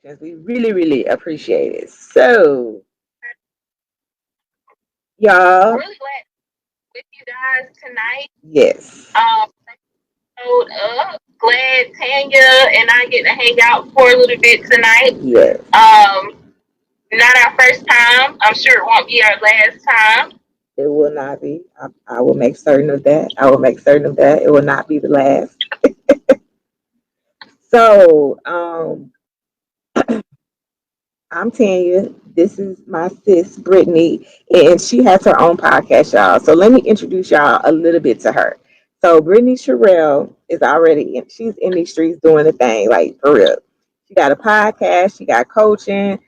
because we really, really appreciate it. So, y'all, Really glad with you guys tonight. yes, Showed up. Glad Tanya and I get to hang out for a little bit tonight. yes, Not our first time. I'm sure it won't be our last time. it will not be. I will make certain of that. I will make certain of that. It will not be the last. So, I'm Tanya. This is my sis, Brittany, and she has her own podcast, y'all. So let me introduce y'all a little bit to her. So Brittany Sherell is already she's in these streets doing the thing, like for real. She got a podcast, she got coaching.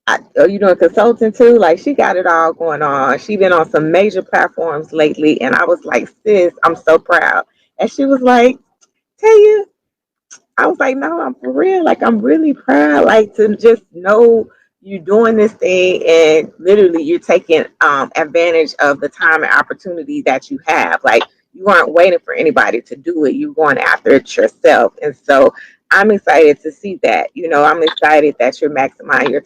Are you doing consulting too? Like she got it all going on. She been on some major platforms lately, and I was like, sis, I'm so proud. And she was like, Tanya, I was like, no, I'm for real. Like, I'm really proud, like, to just know you doing this thing and literally you're taking advantage of the time and opportunity that you have. Like, you aren't waiting for anybody to do it. You're going after it yourself. And so I'm excited to see that. You know, I'm excited that you're maximizing your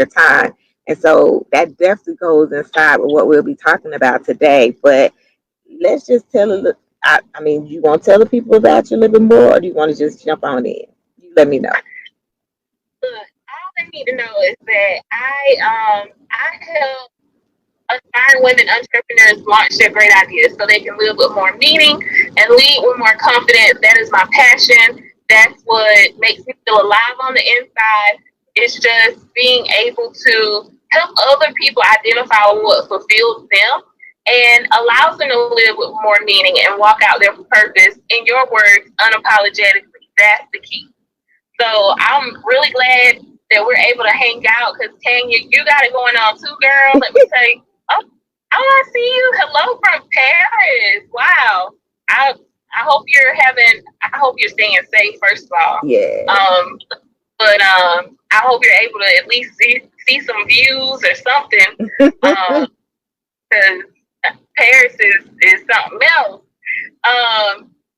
time. And so that definitely goes inside with what we'll be talking about today. But let's just tell a little. I mean, you want to tell the people about you a little bit more, or do you want to just jump on in? You let me know. Look, all they need to know is that I help aspiring women entrepreneurs launch their great ideas so they can live with more meaning and lead with more confidence. That is my passion. That's what makes me feel alive on the inside. It's just being able to help other people identify what fulfills them and allows them to live with more meaning and walk out their purpose, in your words, unapologetically. That's the key. So I'm really glad that we're able to hang out because Tanya, you got it going on too, girl. Let me say, oh, I see you. Hello from Paris. Wow. I I hope you're staying safe first of all. Yeah. I hope you're able to at least see some views or something. Because Paris is something else.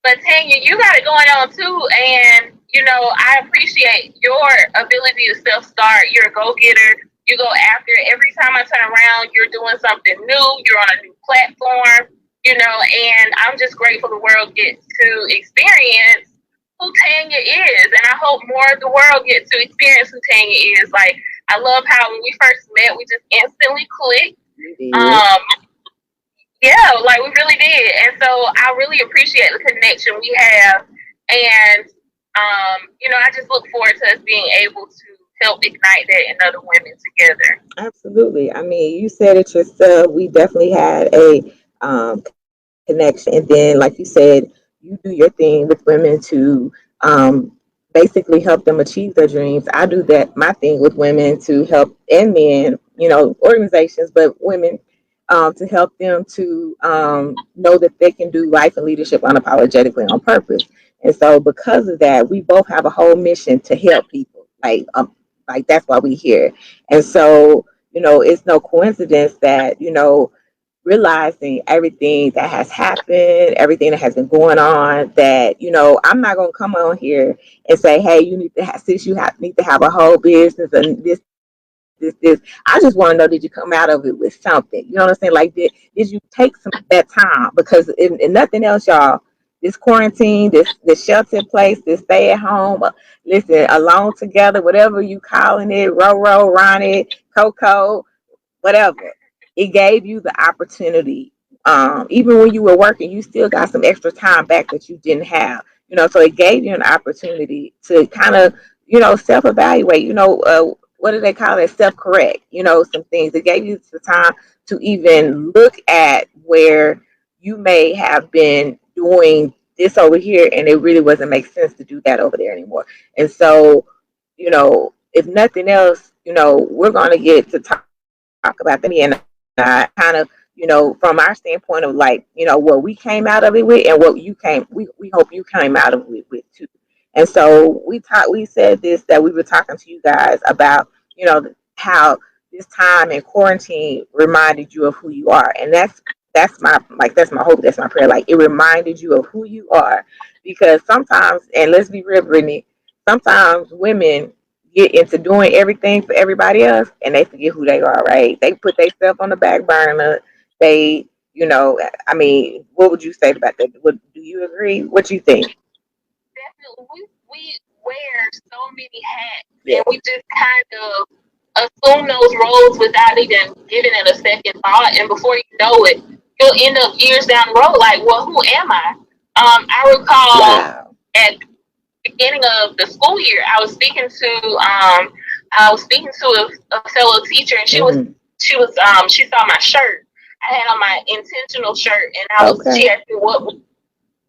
But Tanya, you got it going on too, and I appreciate your ability to self-start. You're a go-getter. You go after it. Every time I turn around, you're doing something new. You're on a new platform, and I'm just grateful the world gets to experience who Tanya is, and I hope more of the world gets to experience who Tanya is. Like, I love how when we first met, we just instantly clicked. Yeah, like we really did. And so I really appreciate the connection we have. And, I just look forward to us being able to help ignite that in other women together. Absolutely. I mean, you said it yourself. We definitely had a connection, and then, like you said, you do your thing with women to basically help them achieve their dreams. I do that my thing with women to help and men, organizations, but women to help them to know that they can do life and leadership unapologetically on purpose. And so, because of that, we both have a whole mission to help people. Like that's why we here. And so, it's no coincidence that realizing everything that has happened, everything that has been going on, that I'm not gonna come on here and say, hey, you need to have, sis, need to have a whole business and this. I just want to know, did you come out of it with something? You know what I'm saying? Like, did you take some of that time? Because in nothing else, y'all, this quarantine, this shelter in place, this stay at home, listen, alone together, whatever you calling it, Roro, Ronnie, Coco, whatever. It gave you the opportunity. Even when you were working, you still got some extra time back that you didn't have. So it gave you an opportunity to kind of, self-evaluate. What do they call it? Self-correct. Some things. It gave you the time to even look at where you may have been doing this over here, and it really wasn't make sense to do that over there anymore. And so, if nothing else, we're going to get to talk about that, and kind of, from our standpoint of like, what we came out of it with and what we hope you came out of it with too. And so we said this, that we were talking to you guys about, how this time in quarantine reminded you of who you are. And that's my hope, that's my prayer. Like, it reminded you of who you are, because sometimes, and let's be real, Brittany, sometimes women get into doing everything for everybody else, and they forget who they are, right? They put themselves on the back burner. They, I mean, what would you say about that? Do you agree? What you think? Definitely, we wear so many hats, Yeah. and we just kind of assume those roles without even giving it a second thought. And before you know it, you'll end up years down the road like, well, who am I? I recall Wow. at the beginning of the school year, I was speaking to a fellow teacher, and Hmm. she saw my shirt. I had on my intentional shirt, and she Okay. asked me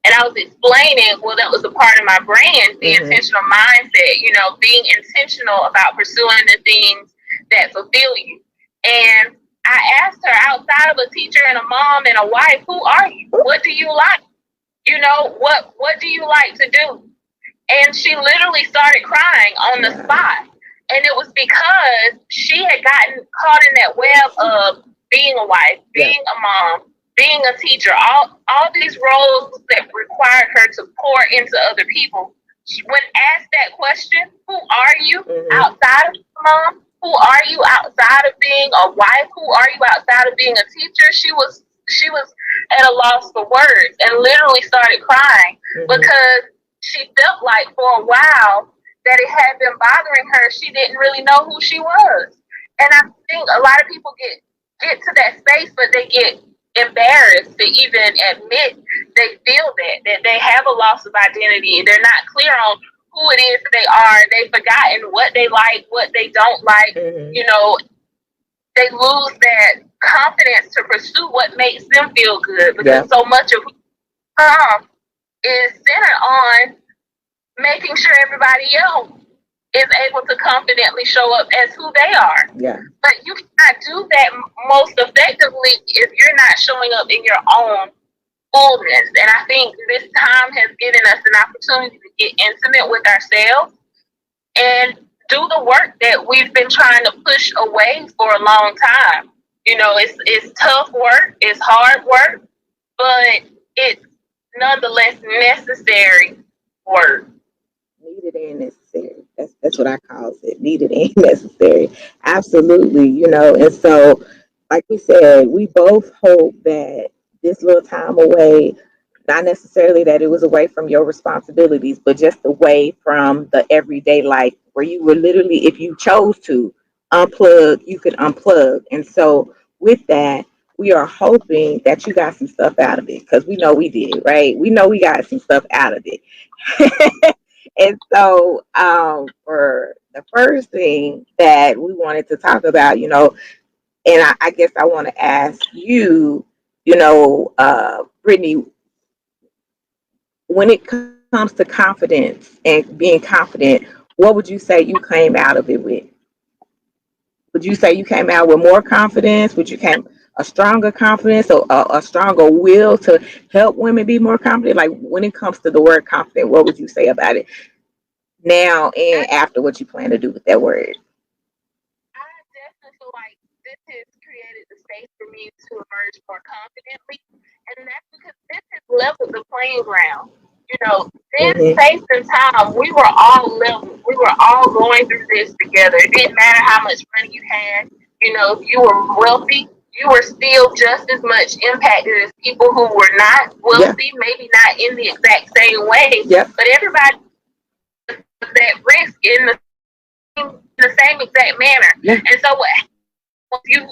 and I was explaining, well, that was a part of my brand, the Hmm. intentional mindset, being intentional about pursuing the things that fulfill you. And I asked her, outside of a teacher and a mom and a wife, who are you? What do you like? What do you like to do? And she literally started crying on the Wow. spot. And it was because she had gotten caught in that web of being a wife, Yeah. being a mom, being a teacher, all these roles that required her to pour into other people. When asked that question, who are you Hmm. outside of mom? Who are you outside of being a wife? Who are you outside of being a teacher? She was at a loss for words and literally started crying Hmm. because she felt like for a while that it had been bothering her. She didn't really know who she was. And I think a lot of people get to that space, but they get embarrassed to even admit they feel that they have a loss of identity. They're not clear on who it is they are. They've forgotten what they like, what they don't like. Hmm. You know, they lose that confidence to pursue what makes them feel good because Yeah. so much of who they become is centered on making sure everybody else is able to confidently show up as who they are. Yeah. But you cannot do that most effectively if you're not showing up in your own fullness. And I think this time has given us an opportunity to get intimate with ourselves and do the work that we've been trying to push away for a long time. It's tough work, it's hard work, but it's nonetheless necessary work. Needed and necessary. That's what I call it. Needed and necessary. Absolutely. And so, like we said, we both hope that this little time away, not necessarily that it was away from your responsibilities, but just away from the everyday life where you were literally, if you chose to unplug, you could unplug. And so, with that, we are hoping that you got some stuff out of it because we know we did, right? We know we got some stuff out of it. And so, for the first thing that we wanted to talk about, and I guess I want to ask you, Brittany, when it comes to confidence and being confident, what would you say you came out of it with? Would you say you came out with more confidence? Would you came a stronger confidence or a stronger will to help women be more confident? Like when it comes to the word confident, what would you say about it now and after what you plan to do with that word? I definitely feel like this has created the space for me to emerge more confidently, and that's because this has leveled the playing ground. This Hmm. space and time, we were all level. We were all going through this together. It didn't matter how much money you had. If you were wealthy, you were still just as much impacted as people who were not Yeah. wealthy, maybe not in the exact same way, Yep. but everybody was at risk in the same exact manner. Yeah. And so what you're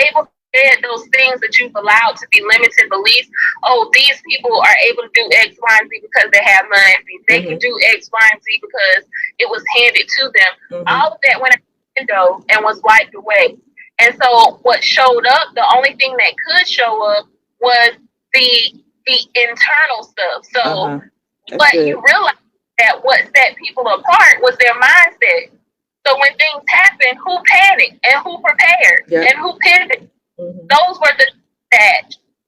able to shed those things that you've allowed to be limiting beliefs. Oh, these people are able to do X, Y, and Z because they have money. They can Hmm. do X, Y, and Z because it was handed to them. Hmm. All of that went out the window and was wiped away. And so what showed up, the only thing that could show up was the internal stuff. So Uh-huh. That's but good. you realize that what set people apart was their mindset. So when things happen, who panicked and who prepared Yep. and who pivoted? Hmm. Those were the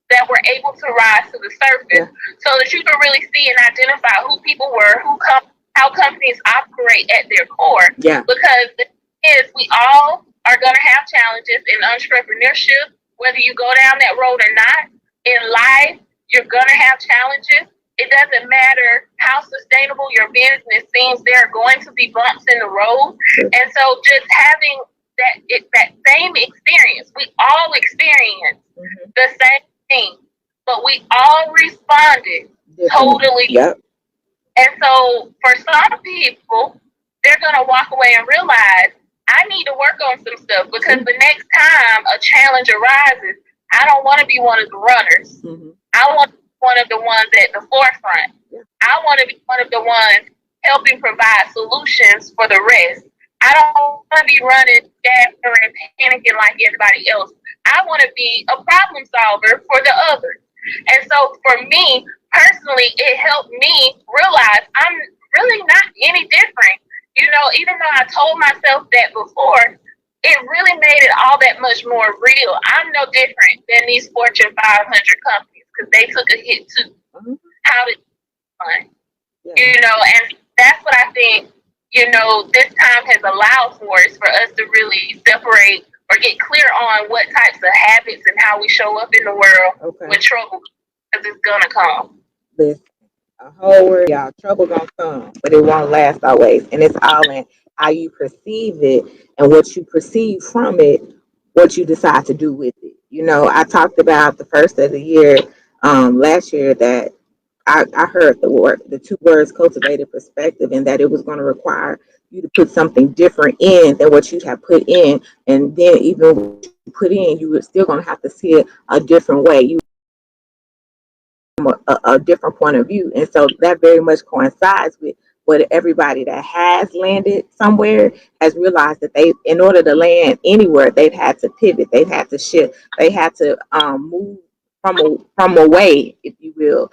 that were able to rise to the Yeah. surface, so that you can really see and identify who people were, how companies operate at their core. Yeah. Because the thing is, we all are going to have challenges in entrepreneurship, whether you go down that road or not. In life, you're going to have challenges. It doesn't matter how sustainable your business seems, there are going to be bumps in the road. And so just having that same experience, we all experience the same thing, but we all responded totally. Yep. And so for some people, they're gonna walk away and realize I need to work on some stuff because the next time a challenge arises, I don't want to be one of the runners. I want to be one of the ones at the forefront. I want to be one of the ones helping provide solutions for the rest. I don't want to be running after and panicking like everybody else. I want to be a problem solver for the others. And so for me personally, it helped me realize I'm really not any different. You know, even though I told myself that before, it really made it all that much more real. I'm no different than these Fortune 500 companies because they took a hit too. How did fun? You know, and that's what I think, you know, this time has allowed for is for us to really separate or get clear on what types of habits and how we show up in the world when trouble, because it's gonna come. Listen, a whole word, y'all. Trouble gonna come, but it won't last always. And it's all in how you perceive it and what you perceive from it, what you decide to do with it. You know, I talked about the first of the year, last year, that I heard the two words cultivated perspective, and that it was going to require you to put something different in than what you have put in. And then even what you put in, you were still going to have to see it a different way. You a different point of view. And so that very much coincides with what everybody that has landed somewhere has realized, that they, in order to land anywhere, they've had to pivot, they've had to shift, they had to move from away, if you will,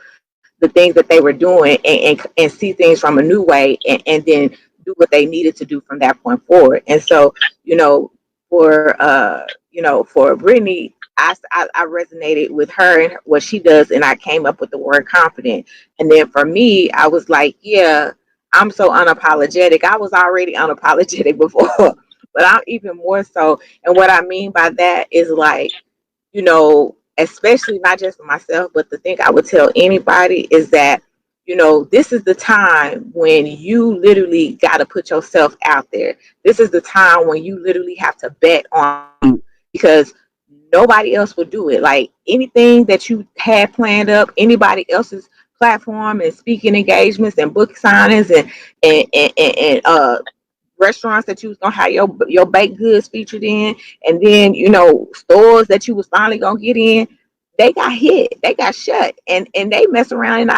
the things that they were doing, and see things from a new way, and then do what they needed to do from that point forward. And so, you know, for Brittany, I resonated with her and what she does, and I came up with the word confident. And then for me, I was like, yeah, I'm so unapologetic. I was already unapologetic before, but I'm even more so. And what I mean by that is, like, you know, especially not just for myself, but the thing I would tell anybody is that, you know, this is the time when you literally got to put yourself out there. This is the time when you literally have to bet on you, because nobody else will do it. Like, anything that you had planned up, anybody else's platform and speaking engagements and book signings and restaurants that you was gonna have your baked goods featured in, and then, you know, stores that you was finally gonna get in, they got hit, they got shut, and they mess around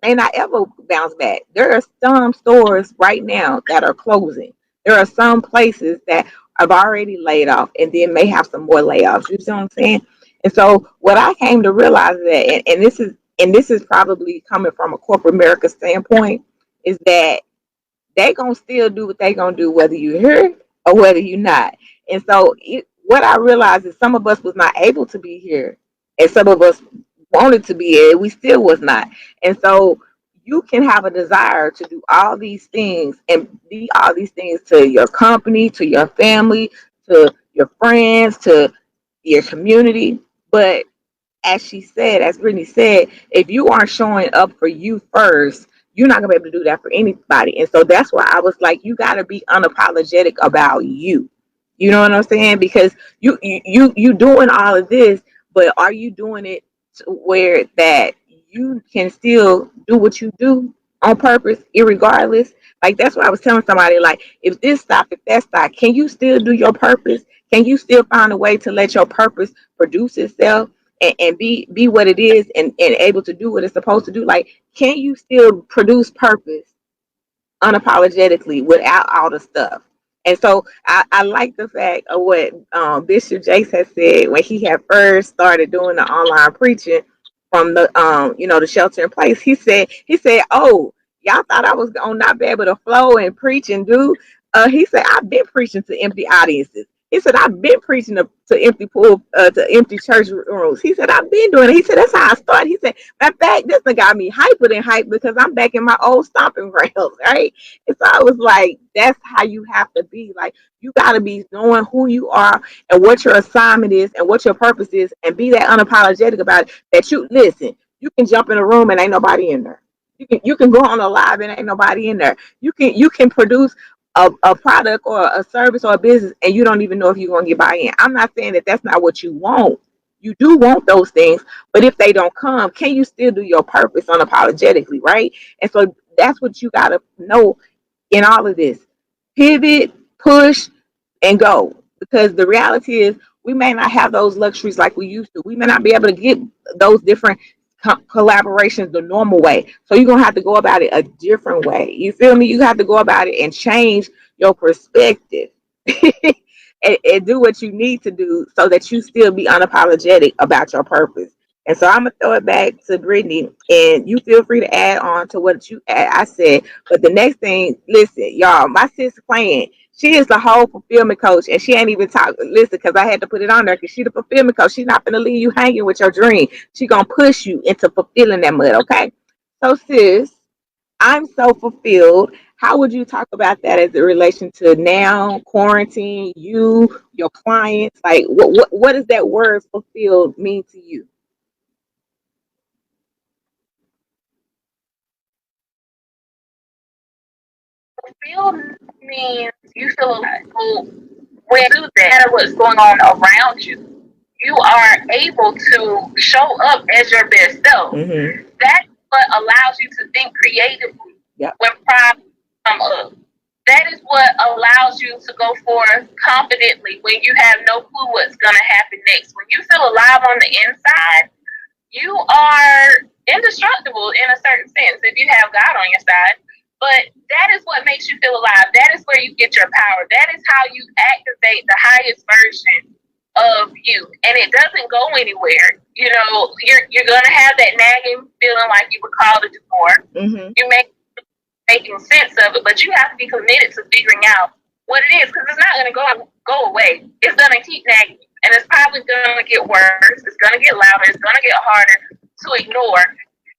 and not ever bounce back. There are some stores right now that are closing. There are some places that have already laid off, and then may have some more layoffs. You see what I'm saying? And so what I came to realize, that, and this is probably coming from a corporate America standpoint, is that they gonna still do what they gonna do, whether you here or whether you not. And so what I realized is some of us was not able to be here, and some of us wanted to be here. We still was not. And so you can have a desire to do all these things and be all these things to your company, to your family, to your friends, to your community. But as she said, as Brittany said, if you aren't showing up for you first, you're not gonna be able to do that for anybody. And so that's why I was like, you gotta be unapologetic about you. You know what I'm saying? Because you doing all of this, but are you doing it to where that you can still do what you do on purpose, irregardless? Like, that's what I was telling somebody. Like, if this stop, if that stop, can you still do your purpose? Can you still find a way to let your purpose produce itself? And be what it is, and able to do what it's supposed to do? Like, can you still produce purpose unapologetically without all the stuff? And so I like the fact of what Bishop Jace has said when he had first started doing the online preaching from the the shelter in place. He said, oh, y'all thought I was gonna not be able to flow and preach and do. He said, I've been preaching to empty audiences. He said, I've been preaching to empty pool, to empty church rooms. He said, I've been doing it. He said, that's how I started. He said, matter of fact, this one got me hyper than hype because I'm back in my old stomping grounds, right? And so I was like, that's how you have to be. Like, you got to be knowing who you are and what your assignment is and what your purpose is, and be that unapologetic about it. That you listen, you can jump in a room and ain't nobody in there. You can go on a live and ain't nobody in there. You can produce a product or a service or a business and you don't even know if you're going to get buy-in. I'm not saying that that's not what you want. You do want those things, but if they don't come, can you still do your purpose unapologetically, right? And so that's what you got to know in all of this. Pivot, push, and go. Because the reality is, we may not have those luxuries like we used to. We may not be able to get those different collaborations the normal way. So you're going to have to go about it a different way. You feel me? You have to go about it and change your perspective. And do what you need to do so that you still be unapologetic about your purpose. And so I'm gonna throw it back to Brittany, and you feel free to add on to what I said. But the next thing, listen, y'all, my sister playing. She is the whole fulfillment coach, and she ain't even talk. Listen, because I had to put it on there because she the fulfillment coach. She's not gonna leave you hanging with your dream. She gonna push you into fulfilling that mud. Okay, so sis, I'm so fulfilled. How would you talk about that as a relation to now quarantine, you, your clients? Like, what does that word fulfilled mean to you? Fulfilled means you feel alive. So when you do that, no matter what's going on around you, you are able to show up as your best self. Mm-hmm. That's what allows you to think creatively. Yep. When problems come up. That is what allows you to go forth confidently when you have no clue what's going to happen next. When you feel alive on the inside, you are indestructible in a certain sense if you have God on your side. But that is what makes you feel alive. That is where you get your power. That is how you activate the highest version of you. And it doesn't go anywhere. You know, you're gonna have that nagging feeling like you were called to do more. Mm-hmm. You making sense of it, but you have to be committed to figuring out what it is, because it's not going to go away. It's going to keep nagging, and it's probably going to get worse. It's going to get louder. It's going to get harder to ignore.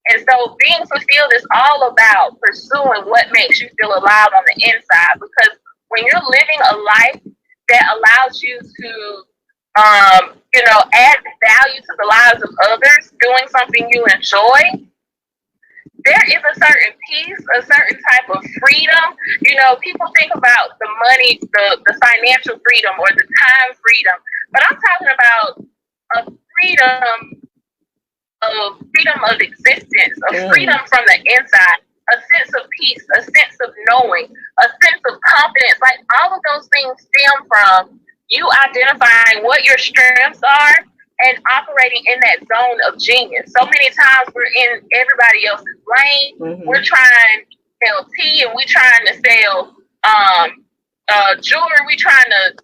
And so being fulfilled is all about pursuing what makes you feel alive on the inside, because when you're living a life that allows you to add value to the lives of others, doing something you enjoy, there is a certain peace, a certain type of freedom. You know, people think about the money, the financial freedom or the time freedom, but I'm talking about a freedom of existence, a freedom from the inside, a sense of peace, a sense of knowing, a sense of confidence. Like, all of those things stem from you identifying what your strengths are and operating in that zone of genius. So many times we're in everybody else's lane. Mm-hmm. We're trying to sell tea, and we're trying to sell jewelry. We're trying to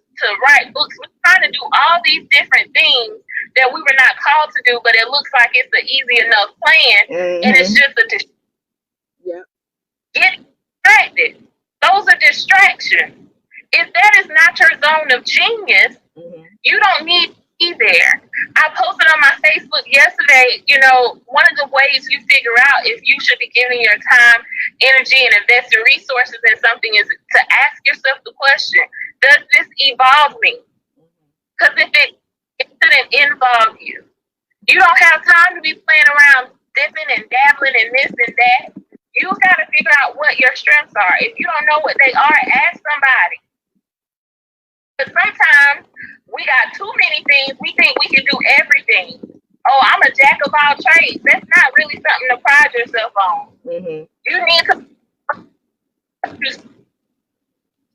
write books. We're trying to do all these different things that we were not called to do, but it looks like it's an easy enough plan, and it's just a get distracted. Those are distractions. If that is not your zone of genius, you don't need to be there. I posted on my Facebook yesterday, one of the ways you figure out if you should be giving your time, energy, and investing resources in something is to ask yourself the question, does this evolve me? Because if it shouldn't involve you, you don't have time to be playing around, dipping and dabbling in this and that. You got to figure out what your strengths are. If you don't know what they are, ask somebody. But sometimes we got too many things. We think we can do everything. Oh, I'm a jack of all trades. That's not really something to pride yourself on. Mm-hmm. You need to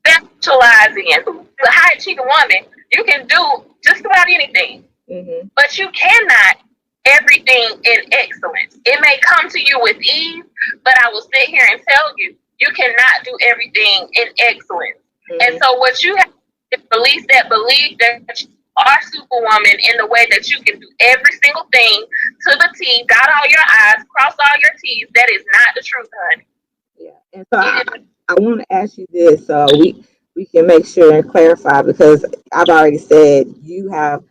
specialize in. As a high-achieving woman, you can do just about anything. Mm-hmm. But you cannot everything in excellence. It may come to you with ease, but I will sit here and tell you, you cannot do everything in excellence. Mm-hmm. And so what you have to release that belief that you are superwoman in the way that you can do every single thing to the T, dot all your I's, cross all your T's. That is not the truth, honey. Yeah. And so I want to ask you this so we can make sure and clarify, because I've already said you have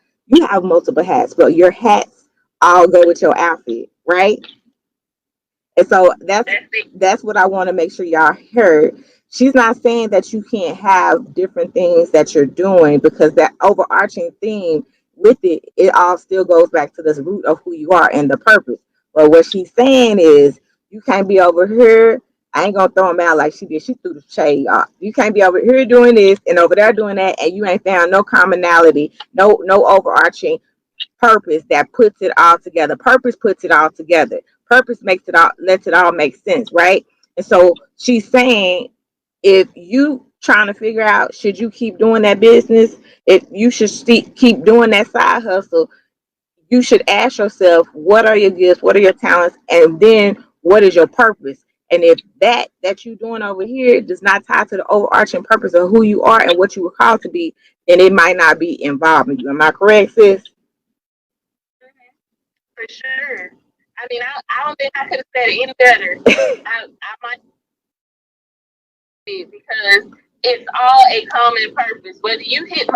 multiple hats, but your hats all go with your outfit, right? And so that's what I want to make sure y'all heard. She's not saying that you can't have different things that you're doing, because that overarching theme with it all still goes back to this root of who you are and the purpose. But what she's saying is You can't be over here. I ain't gonna throw them out like she did. She threw the shade off. You can't be over here doing this and over there doing that, and you ain't found no commonality, no overarching purpose that puts it all together. Purpose puts it all together. Purpose makes it all, lets it all make sense, right? And so she's saying, if you trying to figure out should you keep doing that business, if you should keep doing that side hustle, you should ask yourself, what are your gifts, what are your talents, and then what is your purpose? And if that you're doing over here does not tie to the overarching purpose of who you are and what you were called to be, then it might not be involving you. Am I correct, sis? For sure. I mean, I don't think I could have said it any better. I might be because it's all a common purpose. Whether you hit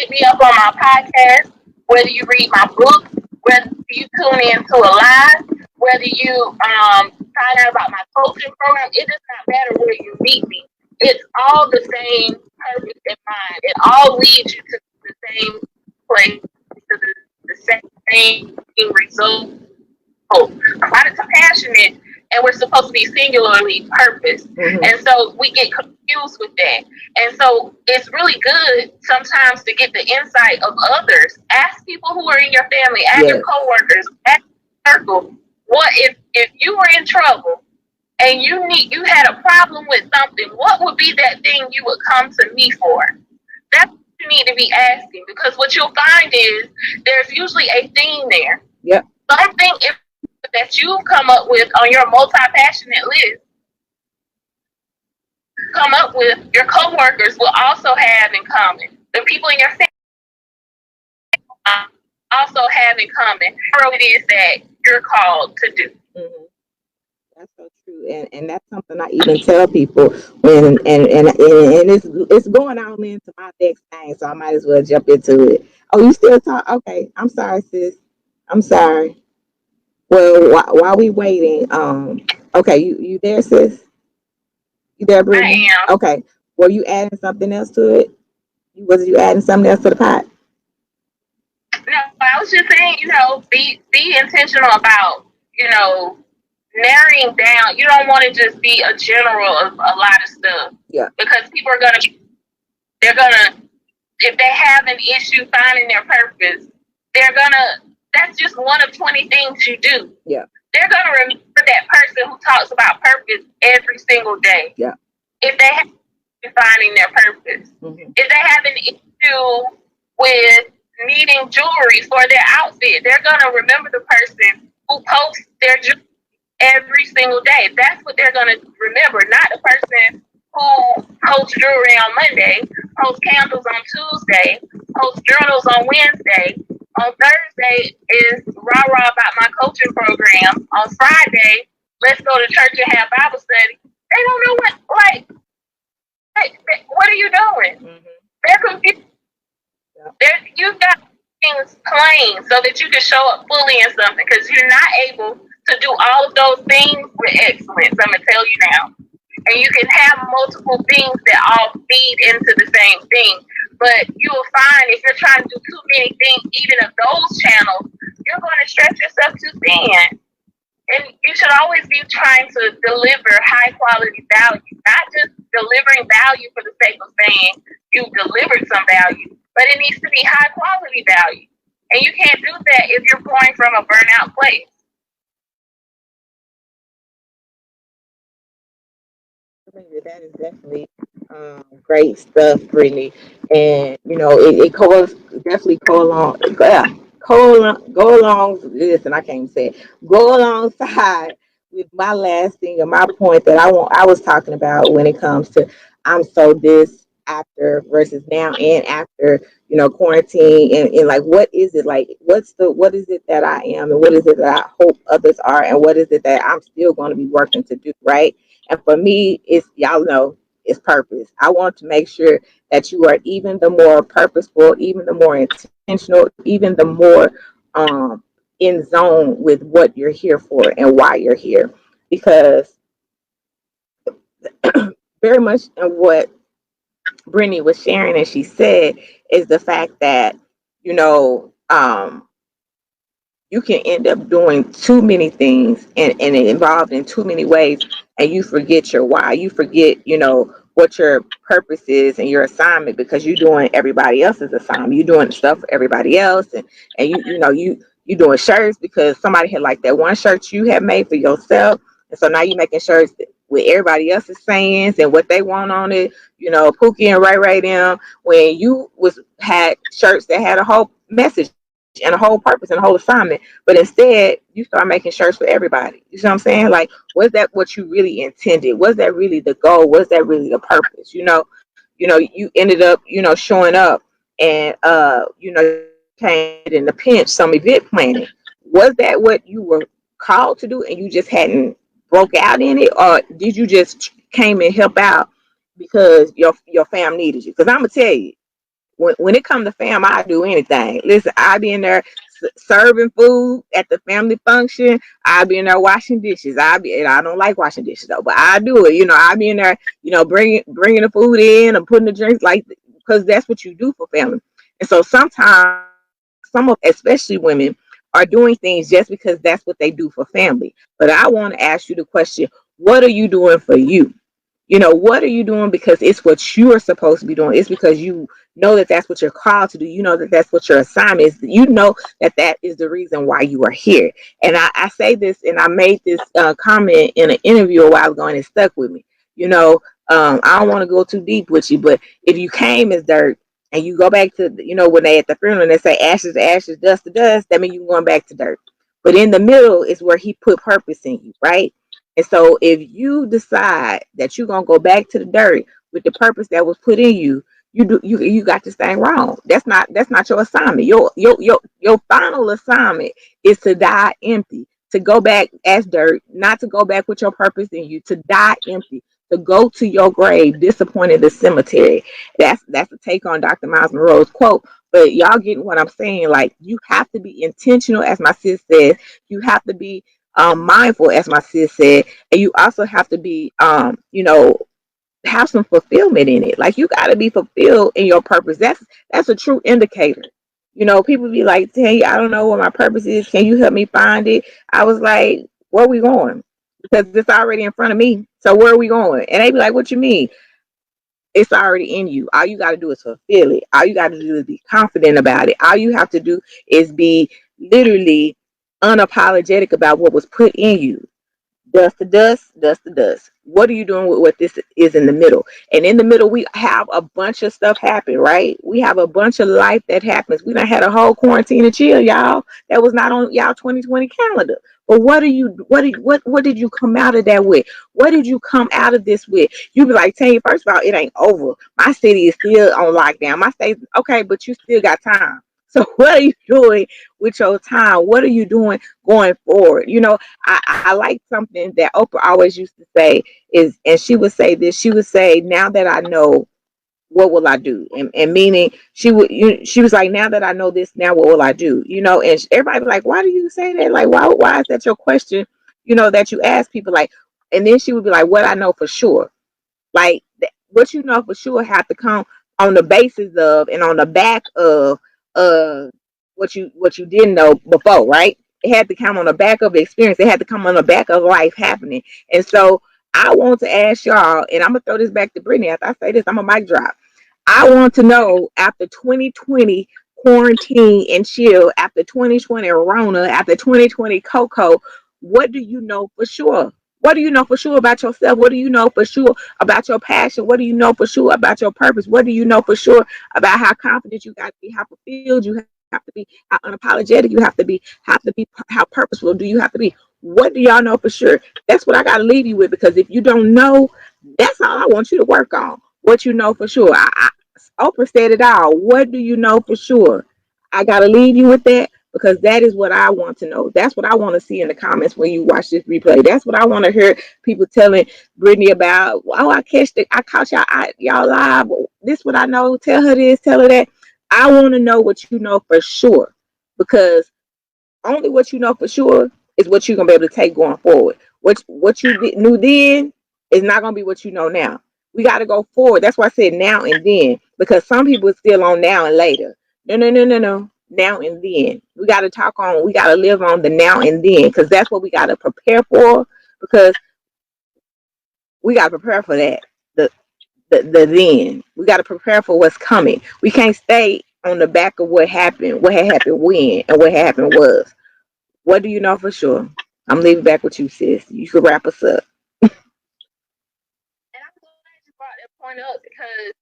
me up on my podcast, whether you read my book, whether you tune into a live, whether you find out about my coaching program, it does not matter where you meet me. It's all the same purpose in mind. It all leads you to the same place, to the same result. Everybody's passionate, and we're supposed to be singularly purposed. And so we get confused with that. And so it's really good sometimes to get the insight of others. Ask people who are in your family, ask your coworkers, ask your circle. What if you were in trouble and you had a problem with something, what would be that thing you would come to me for? That's what you need to be asking, because what you'll find is there's usually a theme there. Yep. Something that you've come up with on your multi-passionate list, come up with, your coworkers will also have in common. The people in your family also have in common what it is that you're called to do. That's so true, and that's something I even tell people when and it's going on into my next thing, so I might as well jump into it. Oh, you still talk? Okay, I'm sorry, sis. I'm sorry. Well, while we waiting, okay, you there, sis? You there, Brittany? I am. Okay. Were you adding something else to it? Was you adding something else to the pot? No, I was just saying, be intentional about, narrowing down. You don't want to just be a general of a lot of stuff. Yeah. Because people are if they have an issue finding their purpose, that's just one of 20 things you do. Yeah. They're going to remember that person who talks about purpose every single day. Yeah. If they have finding their purpose. If they have an issue with needing jewelry for their outfit, they're going to remember the person who posts their jewelry every single day. That's what they're going to remember, not the person who posts jewelry on Monday, posts candles on Tuesday, posts journals on Wednesday. On Thursday is rah-rah about my coaching program. On Friday, let's go to church and have Bible study. They don't know what are you doing? They're confused. You've got things plain so that you can show up fully in something, because you're not able to do all of those things with excellence. I'm going to tell you now. And you can have multiple things that all feed into the same thing. But you will find if you're trying to do too many things, even of those channels, you're going to stretch yourself too thin. And you should always be trying to deliver high quality value, not just delivering value for the sake of saying you delivered some value, but it needs to be high quality value. And you can't do that if you're pouring from a burnout place. That is definitely great stuff, Brittany. And it definitely go along. Listen, I can't even say it. Go alongside with my last thing and my point that I was talking about when it comes to I'm so this after versus now and after quarantine, and like what is it like, what is it that I am, and what is it that I hope others are, and what is it that I'm still going to be working to do, right? And for me, it's, y'all know, it's purpose. I want to make sure that you are even the more purposeful, even the more intentional, even the more in zone with what you're here for and why you're here. Because very much in what Brittany was sharing and she said is the fact that, you you can end up doing too many things and involved in too many ways, and you forget your why. You forget, what your purpose is and your assignment, because you're doing everybody else's assignment. You're doing stuff for everybody else, and you doing shirts because somebody had like that one shirt you had made for yourself, and so now you're making shirts with everybody else's sayings and what they want on it. Pookie and Ray Ray them, when you was had shirts that had a whole message and a whole purpose and a whole assignment, but instead you start making shirts for everybody. You see what I'm saying? Like, was that what you really intended? Was that really the goal? Was that really the purpose? You ended up, showing up, and you came in the pinch some event planning. Was that what you were called to do and you just hadn't broke out in it, or did you just came and help out because your fam needed you? Because I'm gonna tell you, when it comes to fam, I do anything. Listen, I be in there serving food at the family function. I be in there washing dishes. And I don't like washing dishes though, but I do it. I be in there, bringing the food in and putting the drinks, like, because that's what you do for family. And so sometimes some of, especially women, are doing things just because that's what they do for family. But I want to ask you the question: what are you doing for you? What are you doing because it's what you are supposed to be doing? It's because you know that that's what you're called to do. You know that that's what your assignment is. You know that that is the reason why you are here. And I say this, and I made this comment in an interview a while ago, and it stuck with me. I don't want to go too deep with you, but if you came as dirt and you go back to, when they at the funeral and they say ashes to ashes, dust to dust, that means you're going back to dirt. But in the middle is where he put purpose in you, right? And so if you decide that you're gonna go back to the dirt with the purpose that was put in you, you got this thing wrong. That's not your assignment. Your final assignment is to die empty, to go back as dirt, not to go back with your purpose in you, to die empty, to go to your grave disappointed the cemetery. That's a take on Dr. Miles Monroe's quote. But y'all getting what I'm saying? Like, you have to be intentional, as my sis says. You have to be mindful, as my sis said, and you also have to be, have some fulfillment in it. Like, you got to be fulfilled in your purpose. That's a true indicator. People be like, "Hey, I don't know what my purpose is. Can you help me find it?" I was like, "Where are we going?" Because it's already in front of me. So where are we going? And they be like, "What you mean?" It's already in you. All you got to do is fulfill it. All you got to do is be confident about it. All you have to do is be literally unapologetic about what was put in you. Dust to dust, dust to dust. What are you doing with what this is in the middle? And in the middle, we have a bunch of stuff happen, right? We have a bunch of life that happens. We done had a whole quarantine and chill, y'all. That was not on y'all 2020 calendar. But what did you come out of that with? What did you come out of this with? You be like, Tanya, first of all, it ain't over. My city is still on lockdown. My state, okay, but you still got time. So what are you doing with your time? What are you doing going forward? I like something that Oprah always used to say is, and she would say this, she would say, now that I know, what will I do? And meaning she was like, now that I know this, now what will I do? And everybody was like, why do you say that? Like, why is that your question? That you ask people, like, and then she would be like, what I know for sure. Like, what you know for sure have to come on the basis of and on the back of uh what you didn't know before, right? It had to come on the back of the experience. It had to come on the back of life happening. And so I want to ask y'all, and I'm gonna throw this back to Brittany. After I say this, I'm a mic drop. I want to know, after 2020 quarantine and chill, after 2020 Rona, after 2020 Coco, what do you know for sure? What do you know for sure about yourself? What do you know for sure about your passion? What do you know for sure about your purpose? What do you know for sure about how confident you got to be, how fulfilled you have to be, how unapologetic you have to be, how purposeful do you have to be? What do y'all know for sure? That's what I got to leave you with, because if you don't know, that's all I want you to work on. What you know for sure. Oprah said it all. What do you know for sure? I got to leave you with that, because that is what I want to know. That's what I want to see in the comments when you watch this replay. That's what I want to hear people telling Brittany about. Oh, I caught y'all live. This what I know. Tell her this, tell her that. I want to know what you know for sure, because only what you know for sure is what you're gonna be able to take going forward. What you knew then is not gonna be what you know now. We got to go forward. That's why I said now and then, because some people are still on now and later. No, no, no, no, no. now and then. We got to talk on, we got to live on the now and then, because that's what we got to prepare for, because we got to prepare for that. The then. We got to prepare for what's coming. We can't stay on the back of what happened, what had happened when, and what happened was. What do you know for sure? I'm leaving back with you, sis. You can wrap us up. And I'm glad you brought that point up because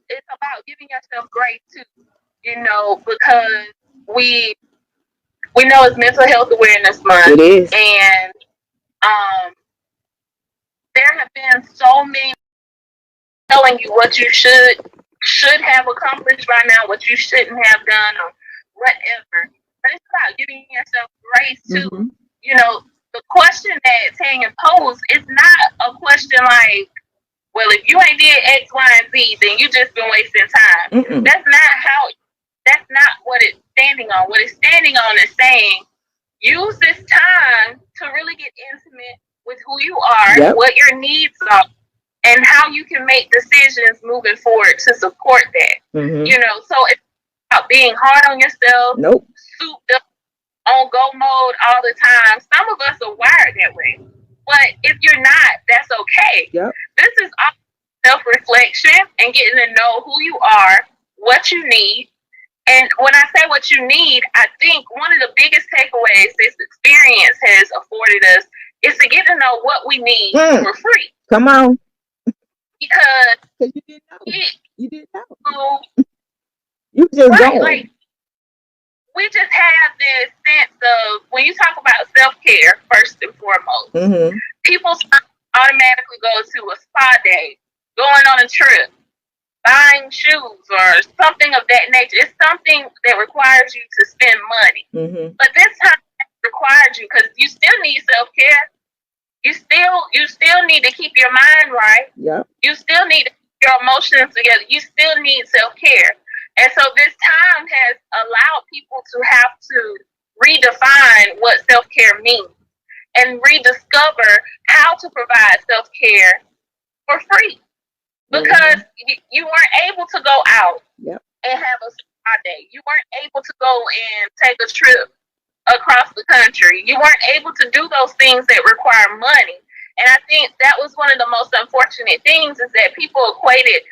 it's about giving yourself grace too. Because we we know it's Mental Health Awareness Month. It is. And um, there have been so many telling you what you should have accomplished by now, what you shouldn't have done, or whatever. But it's about giving yourself grace too. Mm-hmm. The question that Tanya posed is not a question like, well, if you ain't did X, Y, and Z, then you just been wasting time. Mm-mm. That's not what it's standing on. What it's standing on is saying, use this time to really get intimate with who you are, Yep. what your needs are, and how you can make decisions moving forward to support that. Mm-hmm. So it's about being hard on yourself, Nope. souped up, on go mode all the time. Some of us are wired that way. But if you're not, that's okay. Yep. This is all self-reflection and getting to know who you are, what you need. And when I say what you need, I think one of the biggest takeaways this experience has afforded us is to get to know what we need for free. Come on. Because you didn't know. You didn't know. So, you just right, don't. like, we just have this sense of, when you talk about self-care, first and foremost, Mm-hmm. people automatically go to a spa day, going on a trip, buying shoes, or something of that nature. It's something that requires you to spend money. Mm-hmm. But this time it requires you, because you still need self-care. You still need to keep your mind right. Yep. You still need to keep your emotions together. You still need self-care. And so this time has allowed people to have to redefine what self-care means and rediscover how to provide self-care for free. Because you weren't able to go out and have a spa day. You weren't able to go and take a trip across the country. You weren't able to do those things that require money. And I think that was one of the most unfortunate things, is that people equated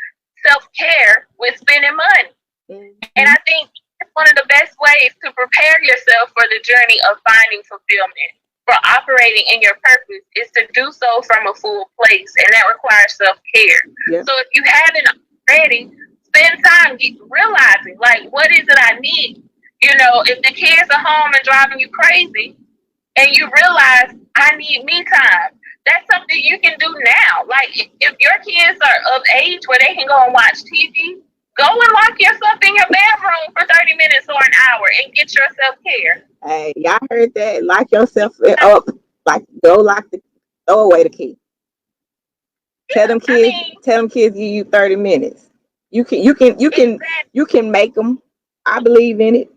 self-care with spending money. Mm-hmm. And I think one of the best ways to prepare yourself for the journey of finding fulfillment, for operating in your purpose, is to do so from a full place, and that requires self-care. Yep. So if you haven't already, spend time realizing, like, what is it I need? If the kids are home and driving you crazy, and you realize, I need me time, that's something you can do now. Like, if your kids are of age where they can go and watch TV, go and lock yourself in your bedroom for 30 minutes or an hour and get your self-care. Hey, y'all heard that? Lock yourself up. Like, throw away the key. Tell them kids give you 30 minutes. You can make them. I believe in it.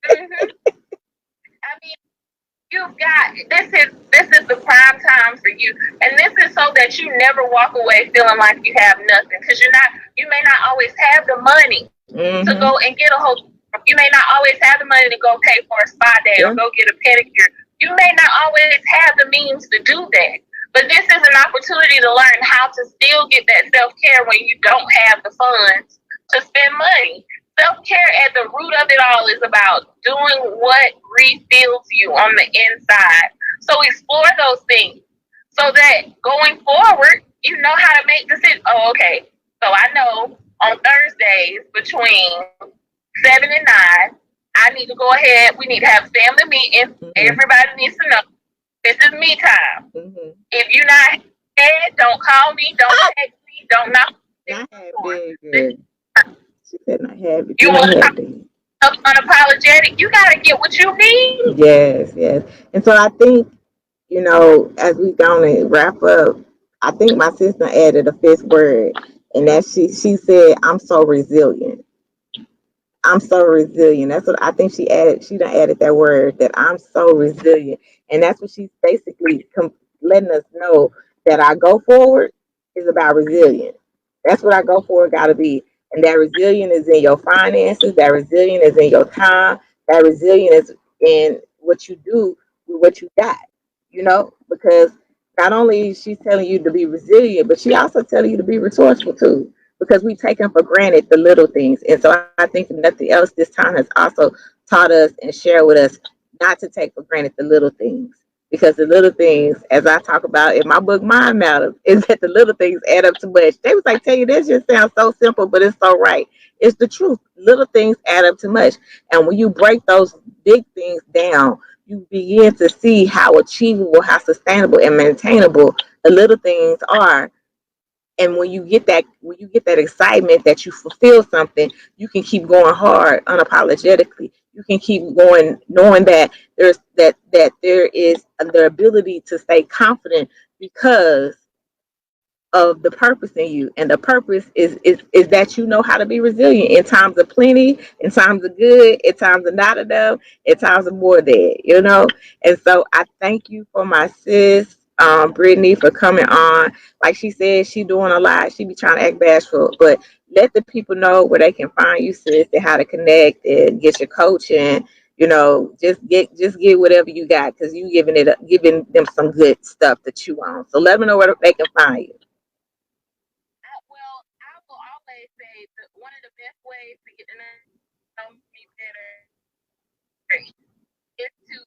Mm-hmm. You've got, this is the prime time for you, and this is so that you never walk away feeling like you have nothing, because you may not always have the money to go and get a hotel. You may not always have the money to go pay for a spa day or go get a pedicure. You may not always have the means to do that, but this is an opportunity to learn how to still get that self-care when you don't have the funds to spend money. Self-care at the root of it all is about doing what refills you on the inside. So explore those things so that going forward, you know how to make decisions. Oh, okay. So I know on Thursdays between 7 and 9, I need to go ahead. We need to have family meeting. Mm-hmm. Everybody needs to know this is me time. Mm-hmm. If you're not head, don't call me. Don't text me. Don't knock. She said not have it. You want to unapologetic. You gotta get what you need. Yes. And so I think, as we gonna wrap up, I think my sister added a fifth word, and that she said, I'm so resilient. I'm so resilient. That's what I think she added. She done added that word, that I'm so resilient. And that's what she's basically letting us know, that our go forward is about resilience. That's what our go forward got to be. And that resilience is in your finances, that resilience is in your time, that resilience is in what you do with what you got, because not only is she telling you to be resilient, but she also telling you to be resourceful too. Because we taken for granted the little things. And so I think nothing else this time has also taught us and shared with us not to take for granted the little things. Because the little things, as I talk about in my book, Mind Matters, is that the little things add up too much. They was like, tell you this just sounds so simple, but it's so right. It's the truth. Little things add up too much. And when you break those big things down, you begin to see how achievable, how sustainable and maintainable the little things are. And when you get that excitement that you fulfill something, you can keep going hard unapologetically. You can keep going knowing that there is the ability to stay confident because of the purpose in you. And the purpose is that you know how to be resilient in times of plenty, in times of good, in times of not enough, in times of more than. And so I thank you for my sis, Brittany, for coming on. Like she said, she doing a lot. She be trying to act bashful, but let the people know where they can find you, sis, and how to connect and get your coaching. Just get whatever you got, because you giving them some good stuff to chew on. So let them know where they can find you. Well, I will always say that one of the best ways to get to know me better is to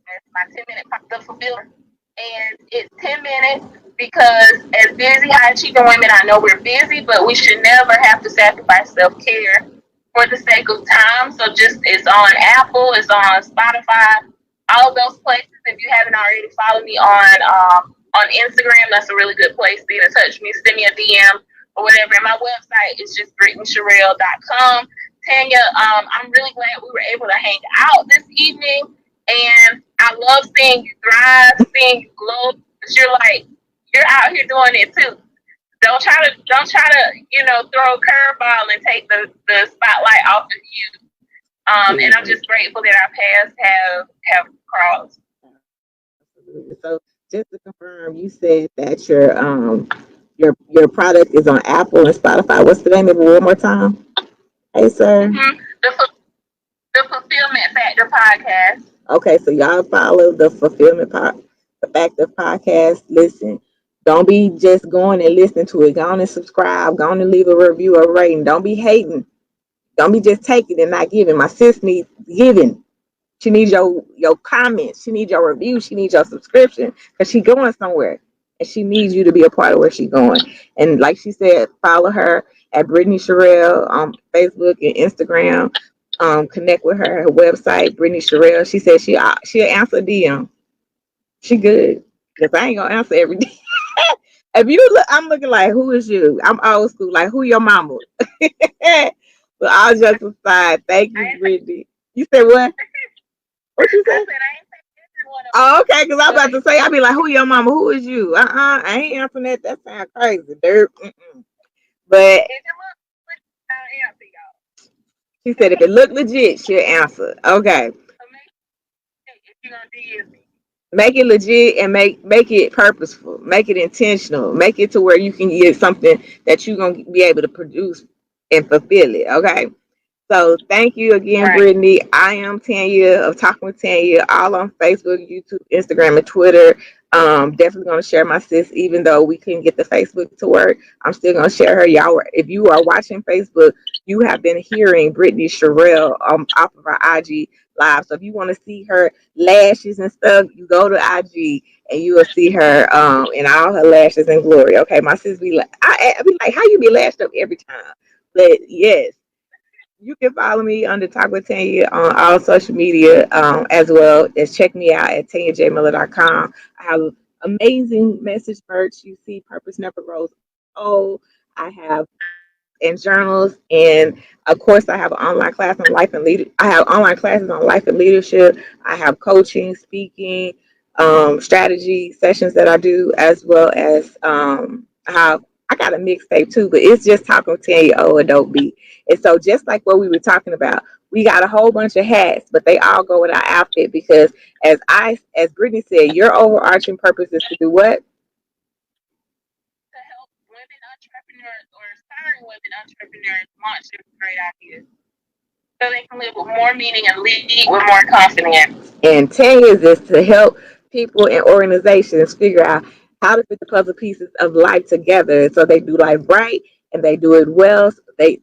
that's my 10-minute the fulfiller. And it's 10 minutes because as busy high achieving women, I know we're busy, but we should never have to sacrifice self care for the sake of time. So just it's on Apple, it's on Spotify, all of those places. If you haven't already, follow me on Instagram. That's a really good place to get in touch with me. Send me a DM or whatever. And my website is just BrittanySherell.com. Tanya, I'm really glad we were able to hang out this evening. And I love seeing you thrive, seeing you glow. Because you're out here doing it too. Don't try to throw a curveball and take the spotlight off of you. And I'm just grateful that our paths have crossed. So just to confirm, you said that your product is on Apple and Spotify. What's the name of it one more time? Hey, sir. The Fulfillment Factor podcast. Okay, so y'all follow the the Factor podcast. Listen, don't be just going and listening to it. Go on and subscribe. Go on and leave a review or rating. Don't be hating. Don't be just taking and not giving. My sis needs giving. She needs your comments. She needs your review. She needs your subscription because she's going somewhere. And she needs you to be a part of where she's going. And like she said, follow her at Brittany Sherell on Facebook and Instagram. Connect with her website, Brittany Sherell. She said she'll answer DM. She good. Because I ain't gonna answer every day. If you look, I'm looking like, who is you? I'm old school, like, who your mama? But all jokes aside, thank you, Brittany. You said what? What you I say? said I ain't saying everyone of Oh, okay, because I'm about to say, I'll be like, who your mama? Who is you? I ain't answering that. That sounds crazy, dude. But if it looks good, I'll answer y'all. she said if it look legit, she'll answer. Okay. So make if you're gonna DM me. Make it legit and make it purposeful. Make it intentional. Make it to where you can get something that you're gonna be able to produce and fulfill it. Okay. So thank you again, Right. Brittany. I am Tanya of Talking with Tanya, all on Facebook, YouTube, Instagram, and Twitter. Definitely going to share my sis, even though we couldn't get the Facebook to work. I'm still going to share her. Y'all, if you are watching Facebook, you have been hearing Brittany Sherell off of our IG live. So if you want to see her lashes and stuff, you go to IG and you will see her in all her lashes and glory. Okay, my sis be like, I be like, how you be lashed up every time? But yes, you can follow me under Talk with Tanya on all social media, as well as check me out at TanyaJMiller.com. I have amazing message merch. You see, Purpose Never Grows Old. I have books and journals, and of course, I have an online class on life and leader. I have online classes on life and leadership. I have coaching, speaking, strategy sessions that I do, as well as I got a mixtape too, but it's just talking to you, oh, Adobe beat. And so just like what we were talking about, we got a whole bunch of hats, but they all go with our outfit because as Brittany said, your overarching purpose is to do what? To help women entrepreneurs or aspiring women entrepreneurs launch their great ideas so they can live with more meaning and lead with more confidence. And 10 years is to help people and organizations figure out how to put the puzzle pieces of life together so they do life right and they do it well so they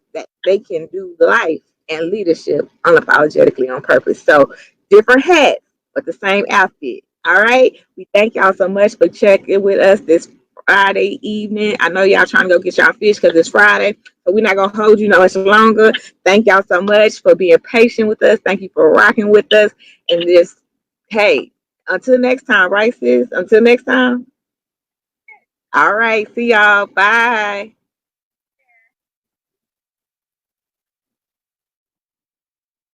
can do life and leadership unapologetically on purpose. So different hats, but the same outfit. All right. We thank y'all so much for checking with us this Friday evening. I know y'all trying to go get y'all fish because it's Friday, but we're not gonna hold you no much longer. Thank y'all so much for being patient with us. Thank you for rocking with us. And just, hey, until next time, right, sis? Until next time. All right. See y'all. Bye.